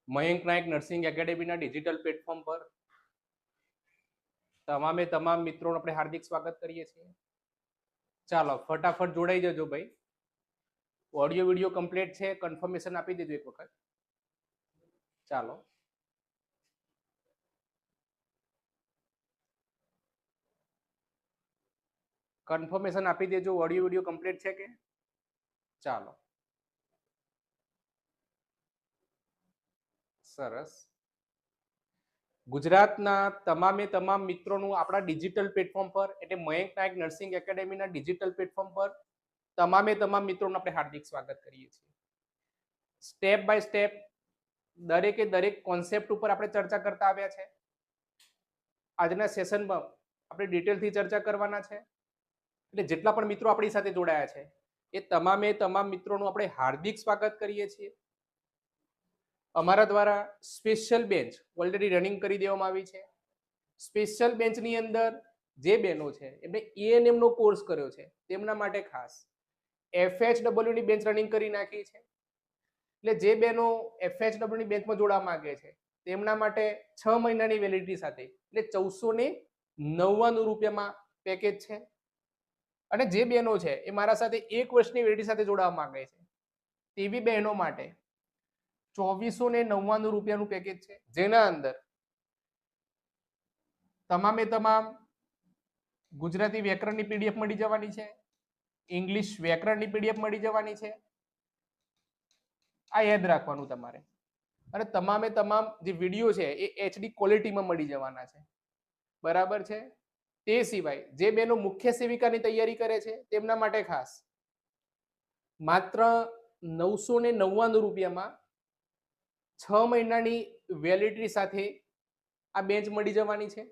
મયંક નાયક nursing એકેડેમીના digital platform પર તમામે તમામ મિત્રોનું આપણે હાર્દિક સ્વાગત કરીએ છીએ. ચાલો ફટાફટ જોડાઈ જજો ભાઈ. ઓડિયો વિડીયો કમ્પ્લીટ છે, કન્ફર્મેશન આપી દેજો એક વખત. ચાલો કન્ફર્મેશન આપી દેજો, ઓડિયો વિડીયો કમ્પ્લીટ છે કે? ચાલો સરસ. ગુજરાતના તમામે તમામ મિત્રોનું આપણા ડિજિટલ પ્લેટફોર્મ પર એટલે મયંક નાયક નર્સિંગ એકેડેમીના ડિજિટલ પ્લેટફોર્મ પર તમામે તમામ મિત્રોનું આપણે હાર્દિક સ્વાગત કરીએ છીએ. સ્ટેપ બાય સ્ટેપ દરેકે દરેક કોન્સેપ્ટ ઉપર આપણે ચર્ચા કરતા આવ્યા છે. આજના સેશનમાં આપણે ડિટેલથી ચર્ચા કરવાના છે. એટલે જેટલા પણ મિત્રો આપણી સાથે જોડાયા છે એ તમામે તમામ મિત્રોનું આપણે હાર્દિક સ્વાગત કરીએ છીએ. અમારા દ્વારા સ્પેશિયલ બેન્ચ ઓલરેડી રનિંગ કરી દેવામાં આવી છે. સ્પેશિયલ બેન્ચની અંદર જે બહેનો છે એમને એએનએમ નો કોર્સ કર્યો છે તેમના માટે ખાસ FHW ની બેન્ચ રનિંગ કરી નાખી છે. એટલે જે બહેનો FHW ની બેન્ચમાં જોડાવા માંગે છે તેમના માટે 6 મહિનાની વેલિડિટી સાથે એટલે 1499 રૂપિયામાં પેકેજ છે. અને જે બહેનો છે એ મારા સાથે 1 વર્ષની વેલિડિટી સાથે જોડાવા માંગે છે તેવી બહેનો માટે 2499 રૂપિયાનું પેકેજ છે, જેના અંદર તમામે તમામ ગુજરાતી વ્યાકરણની પીડીએફ મળી જવાની છે, ઇંગ્લિશ વ્યાકરણની પીડીએફ મળી જવાની છે. આ યાદ રાખવાનું તમારે. અને તમામે તમામ જે વિડીયો છે એ HD ક્વોલિટીમાં મળી જવાના છે. બરાબર છે. તે સિવાય જે બહેનો મુખ્ય સેવિકાની તૈયારી કરે છે તેમના માટે ખાસ માત્ર 999 રૂપિયામાં 6 મહિનાની વેલિડિટી સાથે આ બેન્ચ મળી જવાની છે.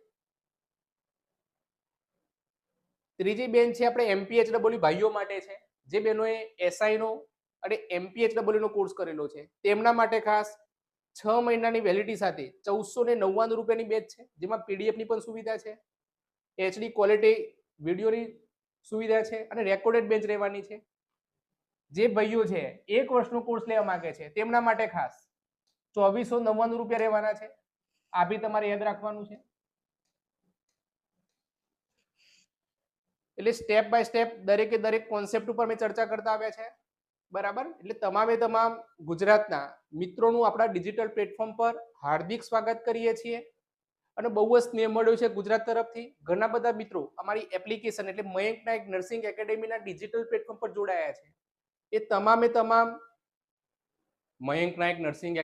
ત્રીજી બેન્ચ છે આપણે MPHW ભાઈઓ માટે છે. જે બહેનોએ SI નો અને MPHW નો કોર્સ કરેલો છે તેમના માટે ખાસ 6 મહિનાની વેલિડિટી સાથે 1499 રૂપિયાની બેચ છે, જેમાં PDF ની પણ સુવિધા છે, HD ક્વોલિટી વિડીયોની સુવિધા છે અને રેકોર્ડેડ બેન્ચ રહેવાની છે. જે ભાઈઓ છે 1 વર્ષનો કોર્સ લેવા માંગે છે તેમના માટે ખાસ 2499 રૂપિયા રહેવાના છે. આ બી તમારે યાદ રાખવાનું છે. એટલે સ્ટેપ બાય સ્ટેપ દરેકે દરેક કોન્સેપ્ટ ઉપર મેં ચર્ચા કરતા આવ્યા છે. બરાબર. એટલે તમામે તમામ ગુજરાતના મિત્રોનું આપણા ડિજિટલ પ્લેટફોર્મ પર હાર્દિક સ્વાગત કરીએ છીએ. અને બહુ જ સ્નેહ મળ્યો છે ગુજરાત તરફથી. ઘણા બધા મિત્રો અમારી એપ્લિકેશન એટલે મયંક નાયક નર્સિંગ એકેડેમીના ડિજિટલ પ્લેટફોર્મ પર જોડાયા છે. એ તમામે તમામ મયંક નાયક નર્સિંગ